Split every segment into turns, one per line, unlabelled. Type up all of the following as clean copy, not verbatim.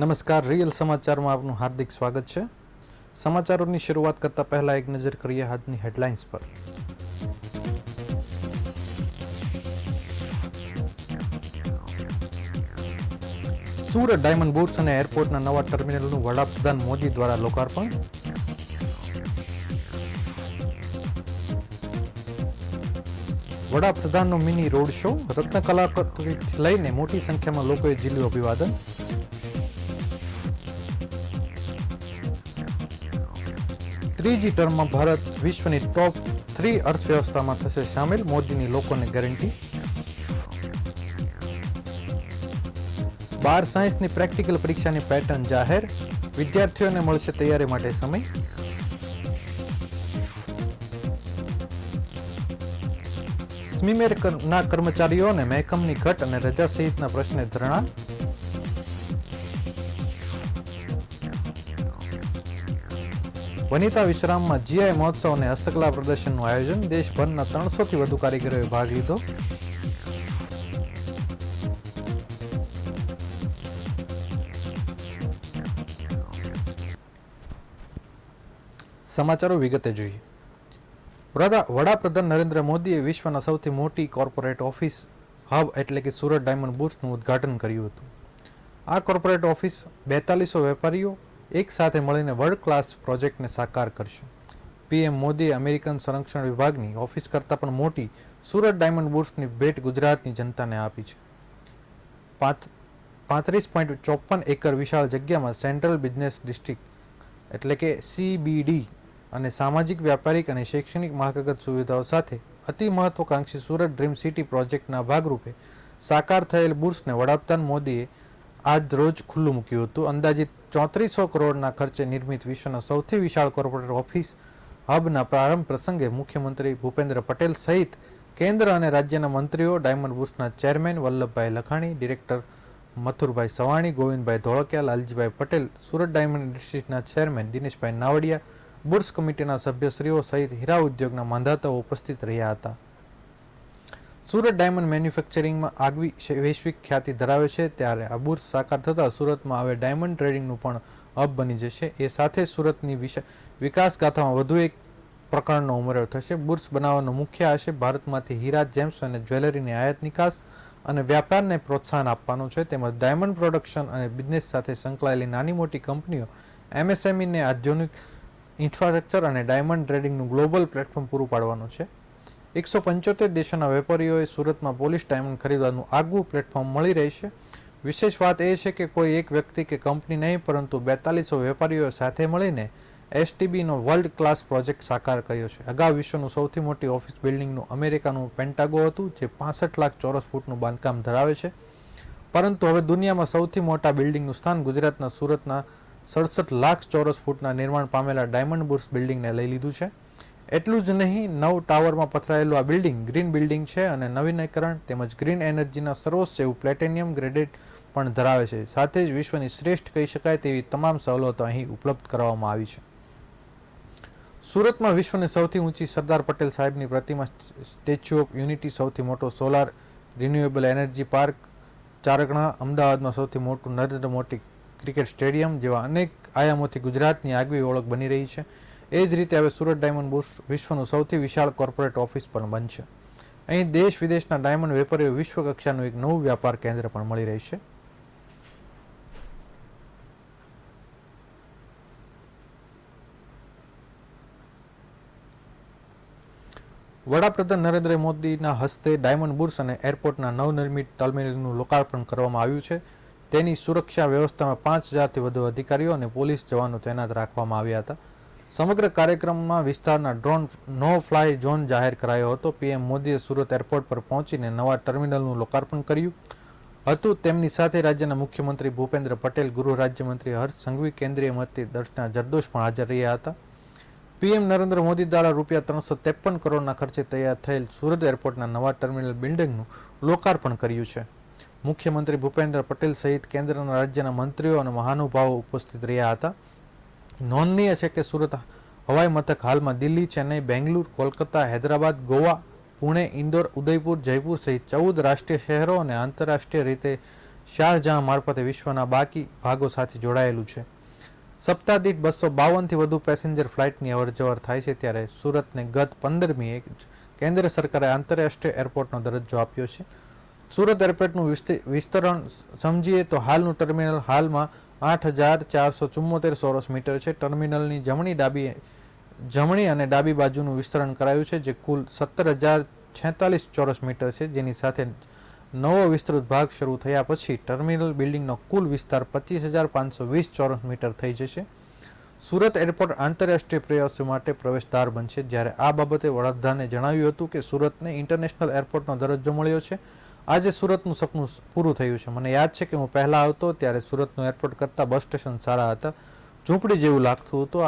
નમસ્કાર, રિયલ સમાચારમાં આપનું હાર્દિક સ્વાગત છે. સમાચારોની શરૂઆત કરતા પહેલા એક નજર કરીએ આજની હેડલાઇન્સ પર. સુરત ડાયમંડ બુર્સ અને એરપોર્ટના નવા ટર્મિનલનું વડાપ્રધાન મોદી દ્વારા લોકાર્પણ. વડાપ્રધાનનો મિની રોડ શો, રત્ન કલાકૃતિથી લઈને મોટી સંખ્યામાં લોકોએ ઝીલ્યું અભિવાદન. ત્રીજી ટર્મમાં ભારત વિશ્વની ટોપ 3 અર્થવ્યવસ્થામાં થશે સામેલ, મોદીની લોકોને ગેરંટી. 12 સાયન્સની પ્રેક્ટિકલ પરીક્ષાની પેટર્ન જાહેર, વિદ્યાર્થીઓને મળશે તૈયારી માટે સમય. સ્મીમેરના કર્મચારીઓને મહેકમની ઘટ અને રજા સહિતના પ્રશ્ને ધરણા. વનિતા વિશ્રામમાં જીઆઈ મહોત્સવ અને હસ્તકલા પ્રદર્શનનું આયોજન, દેશભરના 300થી વધુ કારીગરોએ ભાગ લીધો. સમાચારો વિગતે જોઈએ. વડાપ્રધાન નરેન્દ્ર મોદીએ વિશ્વના સૌથી મોટી કોર્પોરેટ ઓફિસ હબ એટલે કે સુરત ડાયમંડ બુર્સનું ઉદ્ઘાટન કર્યું હતું. આ કોર્પોરેટ ઓફિસ 4200 વેપારીઓ એક સાથે મળીને વર્લ્ડ ક્લાસ પ્રોજેક્ટને સાકાર કરશે. પીએમ મોદીએ અમેરિકન સંરક્ષણ વિભાગની ઓફિસ કરતાં પણ મોટી સુરત ડાયમંડ બુર્સની ભેટ ગુજરાતની જનતાને આપી છે. 35.54 એકર વિશાળ જગ્યામાં સેન્ટ્રલ બિઝનેસ ડિસ્ટ્રિક્ટ એટલે કે CBD અને સામાજિક, વ્યાપારિક અને શૈક્ષણિક માળખાગત સુવિધાઓ સાથે અતિ મહત્વકાંક્ષી સુરત ડ્રીમ સિટી પ્રોજેક્ટના ભાગરૂપે સાકાર થયેલ બુર્સને વડાપ્રધાન મોદીએ આજ રોજ ખુલ્લું મૂક્યું હતું. અંદાજિત 3400 કરોડના ખર્ચે નિર્મિત વિશ્વના સૌથી વિશાળ કોર્પોરેટ ઓફિસ હબના પ્રારંભ પ્રસંગે મુખ્યમંત્રી ભૂપેન્દ્ર પટેલ સહિત કેન્દ્ર અને રાજ્યના મંત્રીઓ, ડાયમંડ બુર્સના chairman Vallabhbhai Lakhani, director Mathurbhai Savani, Govindbhai Dholakia, Laljibhai Patel, Surat diamond ઇન્ડસ્ટ્રીઝના ચેરમેન દિનેશભાઈ નાવડિયા, બુર્સ કમિટીના સભ્યશ્રીઓ સહિત હીરા ઉદ્યોગના માંધાતાઓ ઉપસ્થિત રહ્યા હતા. સુરત ડાયમંડ મેન્યુફેક્ચરિંગમાં આગવી વૈશ્વિક ખ્યાતિ ધરાવે છે, ત્યારે આ બુર્સ સાકાર થતાં સુરતમાં હવે ડાયમંડ ટ્રેડિંગનું પણ હબ બની જશે. એ સાથે સુરતની વિકાસ ગાથામાં વધુ એક પ્રકરણનો ઉમેરો થશે. બુર્સ બનાવવાનો મુખ્ય આશય ભારતમાંથી હીરા, જેમ્સ અને જ્વેલરીની આયાત નિકાસ અને વ્યાપારને પ્રોત્સાહન આપવાનો છે. તેમજ ડાયમંડ પ્રોડક્શન અને બિઝનેસ સાથે સંકળાયેલી નાની મોટી કંપનીઓ, MSMEને આધુનિક ઇન્ફ્રાસ્ટ્રક્ચર અને ડાયમંડ ટ્રેડિંગનું ગ્લોબલ પ્લેટફોર્મ પૂરું પાડવાનું છે. 175 દેશોના વેપારીઓએ સુરતમાં પોલિશ ડાયમંડ ખરીદવાનું આગવું પ્લેટફોર્મ મળી રહેશે. વિશેષ વાત એ છે કે કોઈ એક વ્યક્તિ કે કંપની નહીં, પરંતુ 4200 વેપારીઓ સાથે મળીને STBનો વર્લ્ડ ક્લાસ પ્રોજેક્ટ સાકાર કર્યો છે. અગાઉ વિશ્વનું સૌથી મોટી ઓફિસ બિલ્ડિંગનું અમેરિકાનું પેન્ટાગો હતું, જે 65 લાખ ચોરસ ફૂટનું બાંધકામ ધરાવે છે. પરંતુ હવે દુનિયામાં સૌથી મોટા બિલ્ડિંગનું સ્થાન ગુજરાતના સુરતના 67 લાખ ચોરસ ફૂટના નિર્માણ પામેલા ડાયમંડ બુર્સ બિલ્ડિંગને લઈ લીધું છે. એટલું જ નહીં, 9 ટાવરમાં પથરાયેલું આ બિલ્ડિંગ ગ્રીન બિલ્ડિંગ છે અને નવીનીકરણ તેમજ ગ્રીન એનર્જીના સર્વોચ્ચ એવું પ્લેટિનિયમ ગ્રેડેડ પણ ધરાવે છે. સાથે જ વિશ્વની શ્રેષ્ઠ કહી શકાય તેવી તમામ સવલતો અહીં ઉપલબ્ધ કરવામાં આવી છે. સુરતમાં વિશ્વની સૌથી ઊંચી સરદાર પટેલ સાહેબની પ્રતિમા, સ્ટેચ્યુ ઓફ યુનિટી, સૌથી મોટો સોલાર રિન્યુએબલ એનર્જી પાર્ક, ચારગણા, અમદાવાદમાં સૌથી મોટું નરેન્દ્ર મોદી ક્રિકેટ સ્ટેડિયમ જેવા અનેક આયામોથી ગુજરાતની આગવી ઓળખ બની રહી છે. એ જ રીતે હવે સુરત ડાયમંડ બુર્સ વિશ્વનું સૌથી વિશાળ કોર્પોરેટ ઓફિસ પણ બનશે. અહીં દેશ વિદેશના ડાયમંડ વેપારીઓ વિશ્વ કક્ષાનું એક નવું વ્યાપાર કેન્દ્ર પણ મળી રહેશે. વડાપ્રધાન નરેન્દ્ર મોદીના હસ્તે ડાયમંડ બુર્સ અને એરપોર્ટના નવનિર્મિત ટર્મિનલનું લોકાર્પણ કરવામાં આવ્યું છે. તેની સુરક્ષા વ્યવસ્થામાં 5000થી વધુ અધિકારીઓ અને પોલીસ જવાનો તૈનાત રાખવામાં આવ્યા હતા. સમગ્ર કાર્યક્રમમાં વિસ્તારના ડ્રોન નો ફ્લાય ઝોન જાહેર કરાયો હતો. પીએમ મોદીએ સુરત એરપોર્ટ પર પહોંચીને નવા ટર્મિનલનું લોકાર્પણ કર્યું હતું. તેમની સાથે રાજ્યના મુખ્યમંત્રી ભૂપેન્દ્ર પટેલ, ગૃહ રાજ્યમંત્રી હર્ષ સંઘવી, કેન્દ્રીય મંત્રી દર્શના જરદોશ પણ હાજર રહ્યા હતા. પીએમ નરેન્દ્ર મોદી દ્વારા ₹353 કરોડના ખર્ચે તૈયાર થયેલ સુરત એરપોર્ટના નવા ટર્મિનલ બિલ્ડિંગનું લોકાર્પણ કર્યું છે. મુખ્યમંત્રી ભૂપેન્દ્ર પટેલ સહિત કેન્દ્રના રાજ્યના મંત્રીઓ અને મહાનુભાવો ઉપસ્થિત રહ્યા હતા. નોંધનીય છે કે સુરત હવાઈ મથક હાલમાં દિલ્હી, ચેન્નઈ, બેંગલુરુ, કોલકાતા, હૈદરાબાદ, ગોવા, પુણે, ઇન્દોર, ઉદયપુર, જયપુર સહિત 14 રાષ્ટ્રીય શહેરો અને આંતરરાષ્ટ્રીય રીતે શાહજહાં મારફતે વિશ્વના બાકી ભાગો સાથે જોડાયેલું છે. સપ્તાહ દીઠ 252થી વધુ પેસેન્જર ફ્લાઇટની અવરજવર થાય છે, ત્યારે સુરતને ગત 15મીએ કેન્દ્ર સરકારે આંતરરાષ્ટ્રીય એરપોર્ટનો દરજ્જો આપ્યો છે. સુરત એરપોર્ટનું વિસ્તરણ સમજીએ તો હાલનું ટર્મિનલ હાલમાં 8,474 ચોરસ મીટર છે. ટર્મિનલની જમણી અને ડાબી બાજુનું વિસ્તરણ કરાયું છે, જે કુલ 17,046 ચોરસ મીટર છે, જેની સાથે નવો વિસ્તૃત ભાગ શરૂ થયા પછી ટર્મિનલ બિલ્ડિંગનો કુલ વિસ્તાર 25,520 ચોરસ મીટર થઈ જશે. સુરત એરપોર્ટ આંતરરાષ્ટ્રીય પ્રવાસીઓ માટે પ્રવેશદ્વાર બનશે. જ્યારે આ બાબતે વડાપ્રધાને જણાવ્યું હતું કે સુરતને ઇન્ટરનેશનલ એરપોર્ટનો દરજ્જો મળ્યો છે. આજે સુરતનું સપનું પૂરું થયું છે. મને યાદ છે કે હું પહેલા આવતો ત્યારે સુરતનું એરપોર્ટ કરતાં બસ સ્ટેશન સારા હતા, ઝૂંપડી જેવું લાગતું હતું.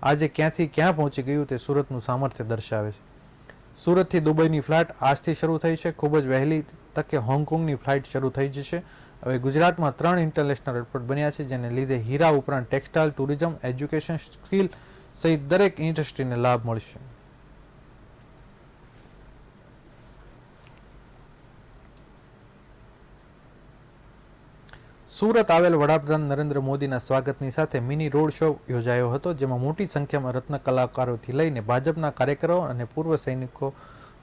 આજે ક્યાંથી ક્યાં પહોંચી ગયું તે સુરતનું સામર્થ્ય દર્શાવે છે. સુરતથી દુબઈની ફ્લાઇટ આજથી શરૂ થઈ છે. ખૂબ જ વહેલી તકે હોંગકોંગની ફ્લાઇટ શરૂ થઈ જશે. હવે ગુજરાતમાં 3 ઇન્ટરનેશનલ એરપોર્ટ બન્યા છે, જેને લીધે હીરા ઉપરાંત ટેક્સટાઇલ, ટુરિઝમ, એજ્યુકેશન, સ્કિલ સહિત દરેક ઇન્ડસ્ટ્રીને લાભ મળશે. સુરત આવેલ વડાપ્રધાન નરેન્દ્ર મોદીના સ્વાગતની સાથે મિની રોડ શો યોજાયો હતો, જેમાં મોટી સંખ્યામાં રત્ન કલાકારોથી લઈને ભાજપના કાર્યકરો અને પૂર્વ સૈનિકો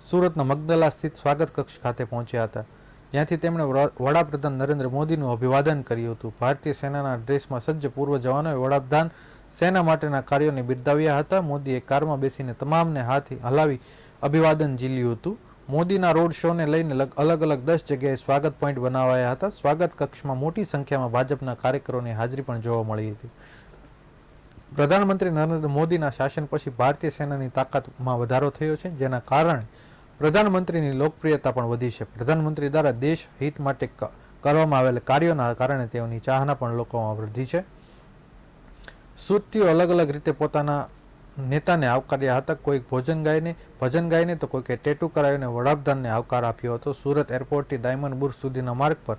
સુરતના મગદલા સ્થિત સ્વાગત કક્ષ ખાતે પહોંચ્યા હતા, જ્યાંથી તેમણે વડાપ્રધાન નરેન્દ્ર મોદીનું અભિવાદન કર્યું હતું. ભારતીય સેનાના ડ્રેસમાં સજ્જ પૂર્વ જવાનોએ વડાપ્રધાન સેના માટેના કાર્યોને બિરદાવ્યા હતા. મોદીએ કારમાં બેસીને તમામને હાથ હલાવી અભિવાદન ઝીલ્યું હતું. મોદીના રોડ શોને લઈને અલગ અલગ 10 જગ્યાએ સ્વાગત પોઈન્ટ બનાવાયા હતા. સ્વાગત કક્ષમાં મોટી સંખ્યામાં ભાજપના કાર્યકરોની હાજરી પણ જોવા મળી હતી. પ્રધાનમંત્રી નરેન્દ્ર મોદીના શાસન પછી ભારતીય સેનાની તાકાતમાં વધારો થયો છે, જેના કારણે પ્રધાનમંત્રીની લોકપ્રિયતા પણ વધી છે. પ્રધાનમંત્રી દ્વારા દેશ હિત માટે કરવામાં આવેલા કાર્યોના કારણે તેઓની ચાહના પણ લોકોમાં વધી છે. સુરતીઓ અલગ અલગ રીતે પોતાના નેતાને આવકાર્યા હતા. કોઈક ભજન ગાઈને તો કોઈકે ટેટુ કરાવીને વડાપ્રધાનને આવકાર આપ્યો હતો. સુરત એરપોર્ટથી ડાયમંડ બુર્જ સુધીના માર્ગ પર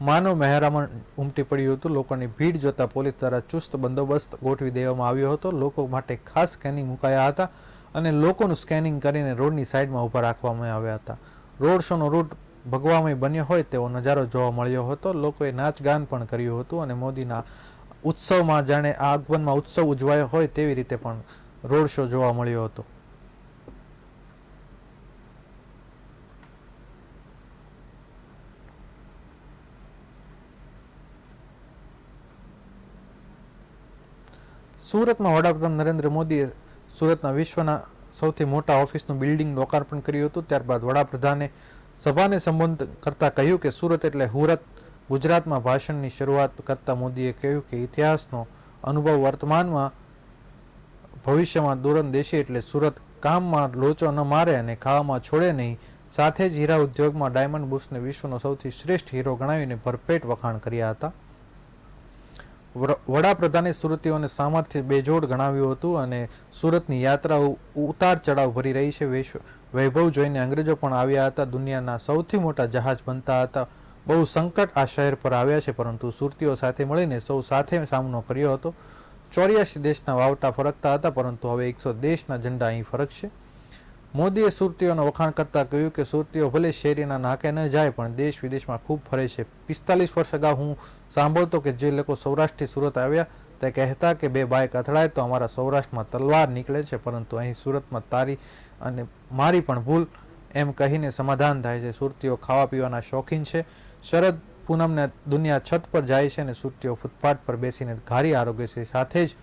માનવ મહેરામણ ઉમટી પડ્યું હતું. લોકોની ભીડ જોતા પોલીસ દ્વારા ચુસ્ત બંદોબસ્ત ગોઠવી દેવામાં આવ્યો હતો. લોકો માટે ખાસ સ્કેનિંગ મુકાયા હતા અને લોકોનું સ્કેનિંગ કરીને રોડની સાઈડમાં ઊભા રાખવામાં આવ્યા હતા. રોડ શોનો રૂટ ભગવામય બન્યો હોય તેવો નજારો જોવા મળ્યો હતો. લોકોએ નાચગાન પણ કર્યું હતું અને મોદીના ઉત્સવમાં જાણે આગમનમાં ઉત્સવ ઉજવાયો હોય તેવી રીતે પણ રોડ શો જોવા મળ્યો હતો. સુરતમાં વડાપ્રધાન નરેન્દ્ર મોદીએ સુરતના વિશ્વના સૌથી મોટા ઓફિસનું બિલ્ડિંગ લોકાર્પણ કર્યું હતું. ત્યારબાદ વડાપ્રધાને સભાને સંબોધન કરતા કહ્યું કે સુરત એટલે હુરત. ગુજરાતમાં ભાષણની શરૂઆત કરતા મોદીએ કહ્યું કે ઇતિહાસનો અનુભવ વર્તમાનમાં ભવિષ્યમાં દૂરંદેશી એટલે સુરત કામમાં લોચો ન મારે અને ખાવામાં છોડે નહીં. સાથે જ હીરા ઉદ્યોગમાં ડાયમંડ બુર્જને વિશ્વનો સૌથી શ્રેષ્ઠ હીરો ગણાવીને ભરપેટ વખાણ કર્યા હતા. વડાપ્રધાને સુરતીઓને સામર્થ્ય બેજોડ ગણાવ્યું હતું અને સુરતની યાત્રાઓ ઉતાર ચઢાવ ભરી રહી છે. વૈભવ જોઈને અંગ્રેજો પણ આવ્યા હતા. દુનિયાના સૌથી મોટા જહાજ બનતા હતા. બહુ સંકટ આ શહેર પર આવ્યા છે, પરંતુ સુરતીઓ સાથે મળીને સૌ સાથે સામનો કર્યો હતો. 84 દેશના વાવટા ફરકતા હતા, પરંતુ હવે 100 દેશના ઝંડા અહીં ફરકશે. મોદીએ સુરતીઓનો વખાણ કરતા કહ્યું કે સુરતીઓ ભલે શેરીના નાકે ન જાય, પણ દેશ વિદેશમાં ખૂબ ફરે છે. 45 વર્ષ અગાઉ હું સાંભળતો કે જે લોકો સૌરાષ્ટ્રથી સુરત આવ્યા તે કહેતા કે 2 બાઇક અથડાય તો અમારા સૌરાષ્ટ્રમાં તલવાર નીકળે છે, પરંતુ અહીં સુરતમાં તારી અને મારી પણ ભૂલ એમ કહીને સમાધાન થાય છે. સુરતીઓ ખાવા પીવાના શોખીન છે. શરદ પૂનમને દુનિયા છત પર જાય છે અને સુરતીઓ ફૂટપાથ પર બેસીને ઘારી આરોગે છે. સાથે જ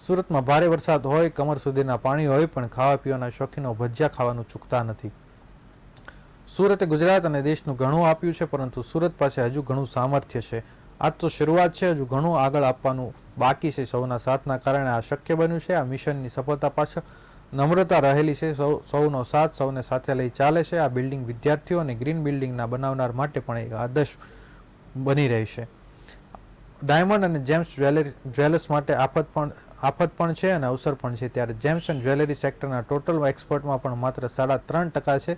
સુરતમાં ભારે વરસાદ હોય, કમર સુધીના પાણી હોય, પણ ખાવા પીવાના શોખીનો ભજીયા ખાવાનું ચૂકતા નથી. સુરતે ગુજરાત અને દેશનું ઘણું આપ્યું છે, પરંતુ સુરત પાસે હજુ ઘણું સામર્થ્ય છે. આજ તો શરૂઆત છે, હજુ ઘણું આગળ આપવાનું બાકી છે. સૌના સાથના કારણે આ શક્ય બન્યું છે. આ મિશનની સફળતા પાછળ નમ્રતા રહેલી છે. સૌનો સાથ સૌને સાથે લઈ ચાલે છે. આ બિલ્ડિંગ વિદ્યાર્થીઓ અને ગ્રીન બિલ્ડિંગના બનાવનાર માટે પણ એક આદર્શ બની રહેશે. ડાયમંડ અને જેમ્સ જ્વેલર્સ માટે આફત પણ છે અને અવસર પણ છે. ત્યારે જેમ્સ એન્ડ જ્વેલરી સેક્ટરના ટોટલ એક્સપોર્ટમાં પણ માત્ર 3.5% છે.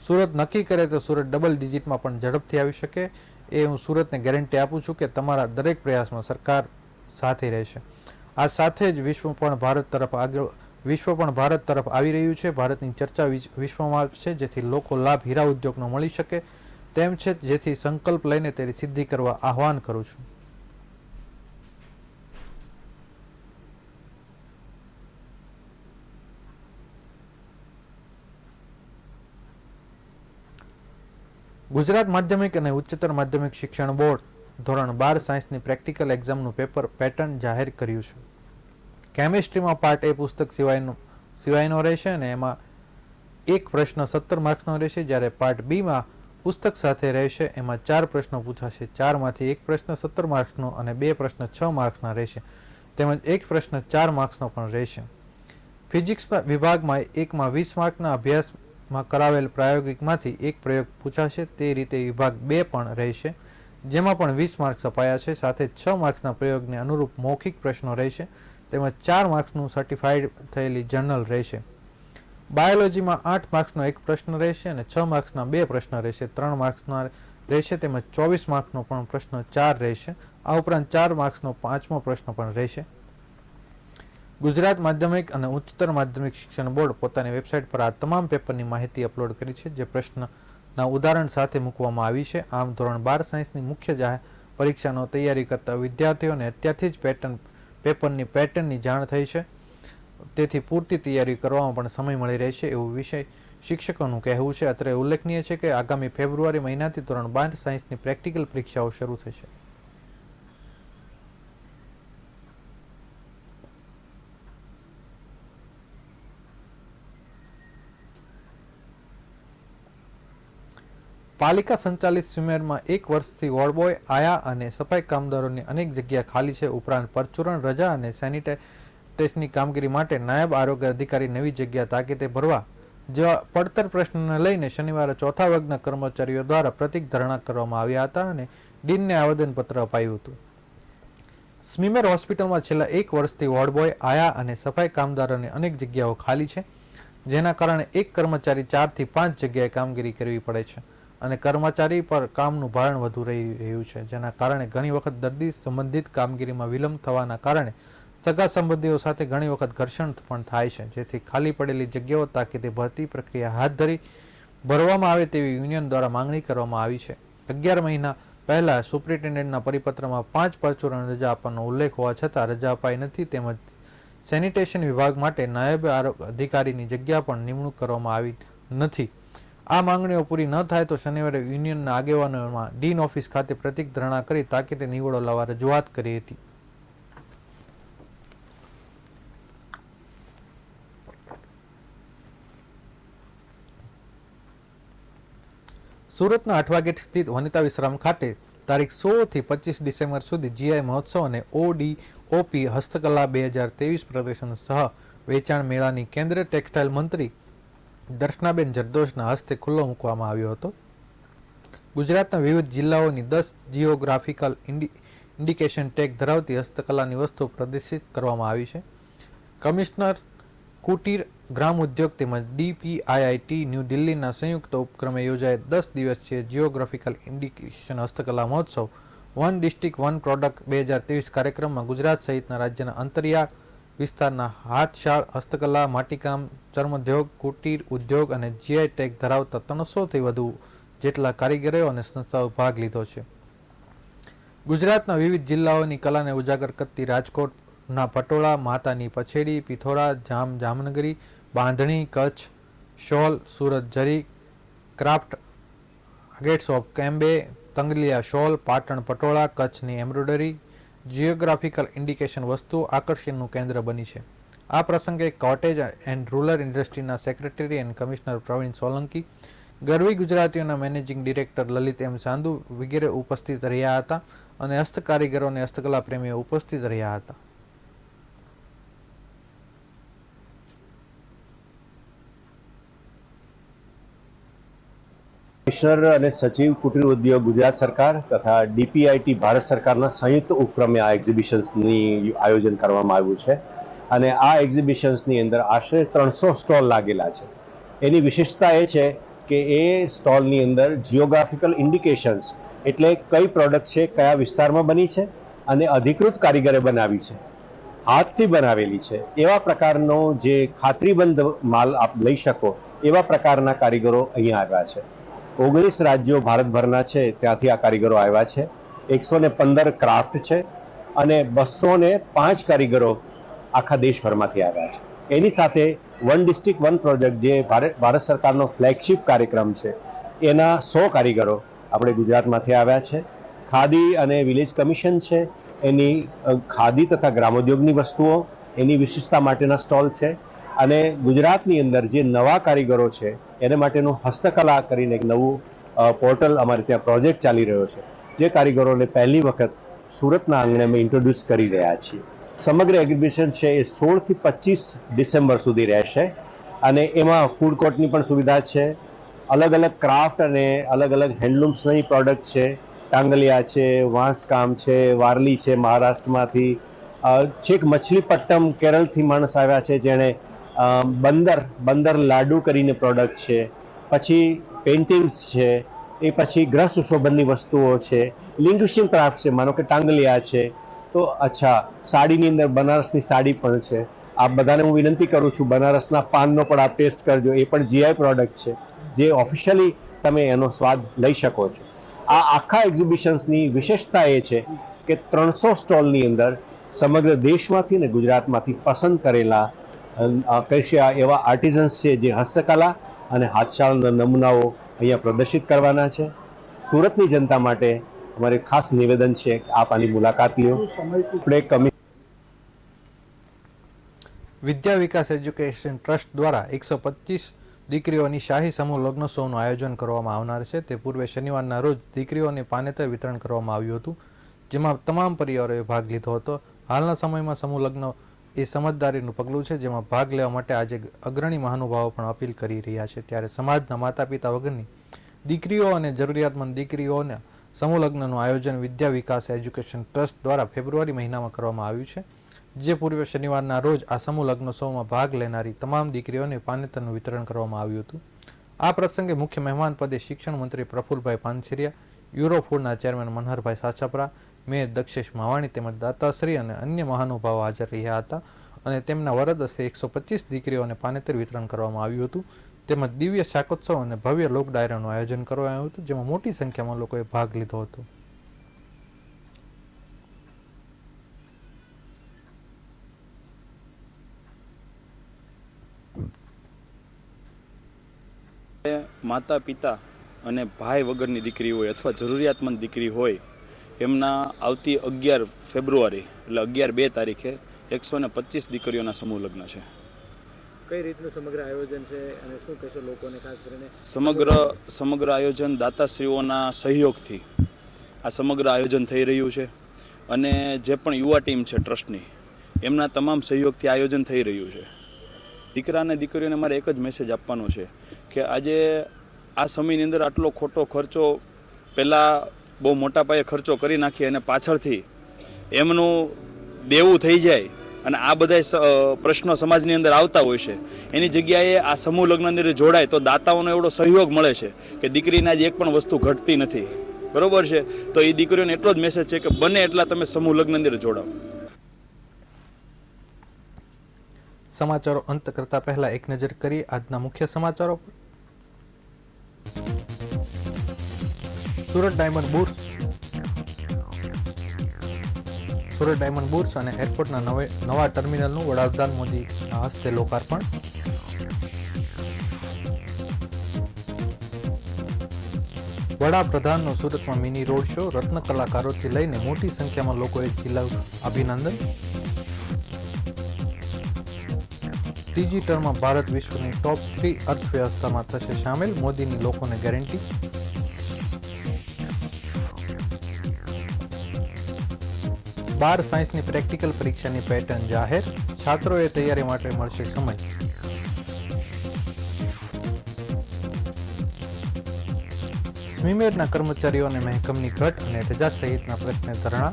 સુરત નક્કી કરે તો સુરત ડબલ ડિજિટમાં પણ ઝડપથી આવી શકે. એ હું સુરતને ગેરંટી આપું છું કે તમારા દરેક પ્રયાસમાં સરકાર સાથે રહેશે. આ સાથે જ વિશ્વ પણ ભારત તરફ આવી રહ્યું છે. ભારતની ચર્ચા વિશ્વમાં છે, જેથી લોકો લાભ હીરા ઉદ્યોગનો મળી શકે. તેમ છે, જેથી સંકલ્પ લઈને તેની સિદ્ધિ કરવા આહ્વાન કરું છું. ગુજરાત માધ્યમિક અને ઉચ્ચતર માધ્યમિક શિક્ષણ બોર્ડ ધોરણ 12 સાયન્સની પ્રેક્ટિકલ એક્ઝામનું પેટર્ન જાહેર કર્યું છે. કેમિસ્ટ્રીમાં પાર્ટ એ પુસ્તક સિવાયનો રહેશે અને એમાં એક પ્રશ્ન 17 માર્ક્સનો રહેશે, જ્યારે પાર્ટ બીમાં પુસ્તક સાથે રહેશે. એમાં 4 પ્રશ્નો પૂછાશે. 4માંથી એક પ્રશ્ન 17 માર્ક્સનો અને 2 પ્રશ્ન 6 માર્ક્સના રહેશે, તેમજ એક પ્રશ્ન 4 માર્ક્સનો પણ રહેશે. ફિઝિક્સના વિભાગમાં એકમાં 20 માર્કના અભ્યાસમાં કરાવેલ પ્રાયોગિકમાંથી એક પ્રયોગ પૂછાશે. તે રીતે વિભાગ 2 પણ રહેશે, જેમાં પણ 20 માર્ક્સ અપાયા છે. સાથે 6 માર્ક્સના પ્રયોગને અનુરૂપ મૌખિક પ્રશ્નો રહેશે, તેમજ 4 માર્ક્સનું સર્ટિફાઈડ થયેલી જર્નલ રહેશે. બાયોલોજીમાં 8 માર્ક્સનો એક પ્રશ્ન રહેશે અને 6 માર્ક્સના 2 પ્રશ્ન રહેશે. 3 માર્ક્સના રહેશે, તેમજ 24 માર્ક્સનો પણ પ્રશ્ન 4 રહેશે. આ ઉપરાંત 4 માર્ક્સનો 5મો પ્રશ્ન પણ રહેશે. ગુજરાત માધ્યમિક અને ઉચ્ચતર માધ્યમિક શિક્ષણ બોર્ડ પોતાની વેબસાઇટ પર આ તમામ પેપરની માહિતી અપલોડ કરી છે, જે પ્રશ્નના ઉદાહરણ સાથે મૂકવામાં આવી છે. આમ ધોરણ 12 સાયન્સની મુખ્ય જાહેર પરીક્ષાનો તૈયારી કરતા વિદ્યાર્થીઓને અત્યારથી જ પેપરની પેટર્નની જાણ થઈ છે, તેથી પૂરતી તૈયારી કરવામાં પણ સમય મળી રહેશે એવું વિષય શિક્ષકોનું કહેવું છે. અત્રે ઉલ્લેખનીય છે કે આગામી ફેબ્રુઆરી મહિનાથી ધોરણ 12 સાયન્સની પ્રેક્ટિકલ પરીક્ષાઓ શરૂ થશે. પાલિકા સંચાલિત સ્વિમેરમાં 1 વર્ષથી વોર્ડબોય આયા અને સફાઈ કામદારોની અનેક જગ્યા ખાલી છે. ઉપરાંત પરચુરણ રજા અને સેનિટાઇઝેશનની કામગીરી માટે નાયબ આરોગ્ય અધિકારી નવી જગ્યા તાકીદે ભરવા જેવા પડતર પ્રશ્નને લઈને શનિવારે ચોથા વર્ગના કર્મચારીઓ દ્વારા પ્રતિક ધરણા કરવામાં આવ્યા હતા અને ડીનને આવેદનપત્ર અપાયું હતું. સ્મીમેર હોસ્પિટલમાં છેલ્લા 1 વર્ષથી વોર્ડબોય આયા અને સફાઈ કામદારોની અનેક જગ્યાઓ ખાલી છે, જેના કારણે એક કર્મચારી 4 થી 5 જગ્યાએ કામગીરી કરવી પડે છે અને કર્મચારી પર કામનું ભારણ વધુ રહી રહ્યું છે, જેના કારણે ઘણી વખત દર્દી સંબંધિત કામગીરીમાં વિલંબ થવાના કારણે સગા સંબંધીઓ સાથે ઘણી વખત ઘર્ષણ પણ થાય છે. જેથી ખાલી પડેલી જગ્યાઓ તાકીદે ભરતી પ્રક્રિયા હાથ ધરી ભરવામાં આવે તેવી યુનિયન દ્વારા માંગણી કરવામાં આવી છે. 11 મહિના પહેલા સુપ્રિન્ટેન્ડન્ટના પરિપત્રમાં 5 પરચુરણ રજા આપવાનો ઉલ્લેખ હોવા છતાં રજા અપાઈ નથી, તેમજ સેનિટેશન વિભાગ માટે નાયબ આરોગ્ય અધિકારીની જગ્યા પણ નિમણૂક કરવામાં આવી નથી. આ માંગણીઓ પૂરી ન થાય તો શનિવારે યુનિયનના આગેવાનોમાં ડીન ઓફિસ ખાતે પ્રતિક ધરણા કરી તાકીદે નિવડો લાવવા રજૂઆત કરી હતી. સુરતના અઠવાગેટ સ્થિત વનિતા વિશ્રામ ખાતે તારીખ 16 થી 25 ડિસેમ્બર સુધી જીઆઈ મહોત્સવ અને ઓડીઓપી હસ્તકલા 2023 પ્રદર્શન સહ વેચાણ મેળાની કેન્દ્રીય ટેક્સટાઇલ મંત્રી દર્શનાબેન જરદોશના હસ્તે ખુલ્લો મૂકવામાં આવ્યો હતો. ગુજરાતના વિવિધ જિલ્લાઓની 10 જિયોગ્રાફિકલ ઇન્ડિકેશન ટેગ ધરાવતી હસ્તકલાની વસ્તુઓ પ્રદર્શિત કરવામાં આવી છે. કમિશનર કુટીર ગ્રામ ઉદ્યોગ તેમજ DPIIT ન્યૂ દિલ્હીના સંયુક્ત ઉપક્રમે યોજાયેલ 10 દિવસીય જિયોગ્રાફિકલ ઇન્ડિકેશન હસ્તકલા મહોત્સવ વન ડિસ્ટ્રિક્ટ વન પ્રોડક્ટ 2023 કાર્યક્રમમાં ગુજરાત સહિતના રાજ્યના અંતરિયાળ વિસ્તારના હાથશાળ, હસ્તકલા, માટીકામ, ચર્મોદ્યોગ, કુટીર ઉદ્યોગ અને જીઆઈ ટેગ ધરાવતા 300થી વધુ જેટલા કારીગરો અને સંસ્થાઓ ભાગ લીધો છે. ગુજરાતના વિવિધ જિલ્લાઓની કલાને ઉજાગર કરતી રાજકોટના પટોળા, માતાની પછેડી, Pithora, Jamnagari, Bandhani, Kutch shawl, Surat zari craft, gates of Cambay, Tangaliya shawl, Patan Patola, કચ્છની એમ્બ્રોઇડરી, જિયોગ્રાફિકલ ઇન્ડિકેશન વસ્તુઓ આકર્ષણનું કેન્દ્ર બની છે. આ પ્રસંગે કોટેજ એન્ડ રૂરલ ઇન્ડસ્ટ્રીના secretary and commissioner Pravin Solanki, Garvi ગુજરાતીઓના managing director Lalit M Sandhu વગેરે ઉપસ્થિત રહ્યા હતા અને હસ્તકારીગરો અને હસ્તકલા પ્રેમીઓ ઉપસ્થિત રહ્યા હતા.
કમિશનર અને સચિવ કુટીર ઉદ્યોગ ગુજરાત સરકાર તથા DPIIT ભારત સરકારના સંયુક્ત ઉપક્રમે આ એક્ઝિબિશન્સની આયોજન કરવામાં આવ્યું છે અને આ એક્ઝિબિશન્સની અંદર આશરે 300 સ્ટોલ લાગેલા છે. એની વિશેષતા એ છે કે એ સ્ટોલની અંદર જિયોગ્રાફિકલ ઇન્ડિકેશન્સ એટલે કઈ પ્રોડક્ટ છે, કયા વિસ્તારમાં બની છે અને અધિકૃત કારીગરે બનાવી છે, હાથથી બનાવેલી છે, એવા પ્રકારનો જે ખાતરીબંધ માલ આપ લઈ શકો એવા પ્રકારના કારીગરો અહીંયા આવ્યા છે. 19 રાજ્યો ભારતભરના છે ત્યાંથી આ કારીગરો આવ્યા છે. 115 ક્રાફ્ટ છે અને 205 કારીગરો આખા દેશભરમાંથી આવ્યા છે. એની સાથે વન ડિસ્ટ્રિક્ટ વન પ્રોજેક્ટ જે ભારત સરકારનો ફ્લેગશિપ કાર્યક્રમ છે એના 100 કારીગરો આપણે ગુજરાતમાંથી આવ્યા છે. ખાદી અને વિલેજ કમિશન છે એની ખાદી તથા ગ્રામોદ્યોગની વસ્તુઓ એની વિશિષ્ટતા માટેના સ્ટોલ છે અને ગુજરાતની અંદર જે નવા કારીગરો છે એને માટેનું હસ્તકલા કરીને એક નવું પોર્ટલ અમારે ત્યાં પ્રોજેક્ટ ચાલી રહ્યો છે જે કારીગરોને પહેલી વખત સુરતના આંગણે અમે ઇન્ટ્રોડ્યુસ કરી રહ્યા છીએ. સમગ્ર એક્ઝિબિશન છે એ 16 થી 25 ડિસેમ્બર સુધી રહેશે અને એમાં ફૂડ કોર્ટની પણ સુવિધા છે. અલગ અલગ ક્રાફ્ટ અને અલગ અલગ હેન્ડલૂમ્સની પ્રોડક્ટ છે. ટાંગલિયા છે, વાંસકામ છે, વારલી છે મહારાષ્ટ્રમાંથી, છેક મછલીપટ્ટમ કેરળથી માણસ આવ્યા છે જેણે બંદર લાડુ કરીને પ્રોડક્ટ છે. પછી પેઇન્ટિંગ્સ છે, એ પછી ગ્રહ સુશોભનની વસ્તુઓ છે, લિંગ્વિશિંગ ક્રાફ્ટ છે, માનો કે ટાંગલિયા છે. તો અચ્છા, સાડીની અંદર બનારસની સાડી પણ છે. આપ બધાને હું વિનંતી કરું છું બનારસના પાનનો પણ આપ ટેસ્ટ કરજો. એ પણ જીઆઈ પ્રોડક્ટ છે જે ઓફિશિયલી તમે એનો સ્વાદ લઈ શકો છો. આ આખા એક્ઝિબિશન્સની વિશેષતા એ છે કે 300 સ્ટોલની અંદર સમગ્ર દેશમાંથી અને ગુજરાતમાંથી પસંદ કરેલા એવા આર્ટિઝન્સ છે જે હસ્તકલા અને હાથશાળના નમૂનાઓ અહીંયા પ્રદર્શિત કરવાના છે. સુરતની જનતા માટે અમારે ખાસ નિવેદન છે કે આપ આની મુલાકાત લ્યો. આપણે
વિદ્યા વિકાસ એજ્યુકેશન ટ્રસ્ટ દ્વારા 125 દીકરીઓની શાહી સમૂહ લગ્નોત્સવનું આયોજન કરવામાં આવનાર છે. તે પૂર્વે શનિવારના રોજ દીકરીઓને પાનેતર વિતરણ કરવામાં આવ્યું હતું, જેમાં તમામ પરિવારોએ ભાગ લીધો હતો. હાલના સમયમાં સમૂહ લગ્ન એ સમજદારીનું પગલું છે, જેમાં ભાગ લેવા માટે આજે અગ્રણી મહાનુભાવો પણ અપીલ કરી રહ્યા છે. ત્યારે સમાજના માતા પિતા વગરની દીકરીઓ અને જરૂરિયાતમંદ દીકરીઓના સમૂહ લગ્નનું આયોજન વિદ્યા વિકાસ એજ્યુકેશન ટ્રસ્ટ દ્વારા ફેબ્રુઆરી મહિનામાં કરવામાં આવ્યું છે, જે પૂર્વે શનિવારના રોજ આ સમૂહ લગ્નોત્સવમાં ભાગ લેનારી તમામ દીકરીઓને પાનેતરનું વિતરણ કરવામાં આવ્યું હતું. આ પ્રસંગે મુખ્ય મહેમાન પદે શિક્ષણ મંત્રી પ્રફુલભાઈ પાનસેરિયા, યુરો ફૂડના ચેરમેન મનહરભાઈ સાચપરા, મેયર દક્ષેશ માવાણી તેમજ દાતાશ્રી અને અન્ય મહાનુભાવો હાજર રહ્યા હતા અને તેમના વરદ હસ્તે 125 દીકરીઓને પાનેતર વિતરણ કરવામાં આવ્યું હતું. તેમજ દિવ્ય શાકોત્સવ અને ભવ્ય લોક ડાયરાનું આયોજન કરવામાં આવ્યું હતું, જેમાં મોટી સંખ્યામાં લોકોએ ભાગ લીધો હતો.
માતા પિતા અને ભાઈ વગરની દીકરી હોય અથવા જરૂરિયાતમંદ દીકરી હોય એમના આવતી 11 ફેબ્રુઆરી એટલે 11-2 તારીખે 125 દીકરીઓના સમૂહ લગ્ન છે.
કઈ રીતનું સમગ્ર આયોજન છે અને શું કહેશો લોકોને ખાસ કરીને?
સમગ્ર આયોજન દાતાશ્રીઓના સહયોગથી આ સમગ્ર આયોજન થઈ રહ્યું છે અને જે પણ યુવા ટીમ છે ટ્રસ્ટની એમના તમામ સહયોગથી આયોજન થઈ રહ્યું છે. દીકરા અને દીકરીઓને મારે એક જ મેસેજ આપવાનો છે કે આજે આ સમયની અંદર આટલો ખોટો ખર્ચો પહેલાં બહુ મોટા પાયે ખર્ચો કરી નાખીએ અને પાછળથી એમનું દેવું થઈ જાય અને આ બધા પ્રશ્નો સમાજની અંદર આવતા હોય છે. એની જગ્યાએ આ સમૂહ લગ્નની અંદર જોડાય તો દાતાઓનો એવડો સહયોગ મળે છે કે દીકરીના જ એક પણ વસ્તુ ઘટતી નથી. બરોબર છે? તો એ દીકરીઓને એટલો જ મેસેજ છે કે બને એટલા તમે સમૂહ લગ્નની અંદર જોડાઓ.
સમાચારો અંત કરતા પહેલા એક નજર કરી આજના મુખ્ય સમાચારો પર. સુરત ડાયમંડ બુર્સ અને એરપોર્ટના નવા ટર્મિનલનું વડાપ્રધાન મોદીના હસ્તે લોકાર્પણ. વડાપ્રધાનનો સુરતમાં મિની રોડ શો, રત્ન કલાકારોથી લઈને મોટી સંખ્યામાં લોકોએ ઝીલ્યું અભિનંદન. ત્રીજી ટર્મમાં ભારત વિશ્વની ટોપ 3 અર્થવ્યવસ્થામાં થશે સામેલ, મોદીની લોકોને ગેરંટી. બાર સાયન્સની પ્રેક્ટિકલ પરીક્ષાની પેટર્ન જાહેર, છાત્રોએ તૈયારી માટે મળશે સમય. સ્મીમેરના કર્મચારીઓને મહેકમની ઘટ અને રજા સહિતના પ્રશ્ને ધરણા.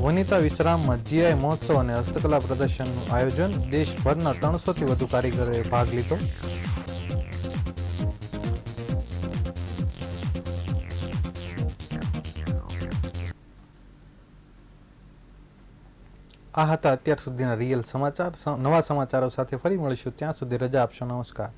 વનિતા વિશ્રામમાં જીઆઈ મહોત્સવ અને હસ્તકલા પ્રદર્શનનું આયોજન, દેશભરના 300થી વધુ કારીગરોએ ભાગ લીધો. આ હતા અત્યાર સુધીના રિયલ સમાચાર. નવા સમાચારો સાથે ફરી મળીશું. ત્યાં સુધી રજા આપશો. નમસ્કાર.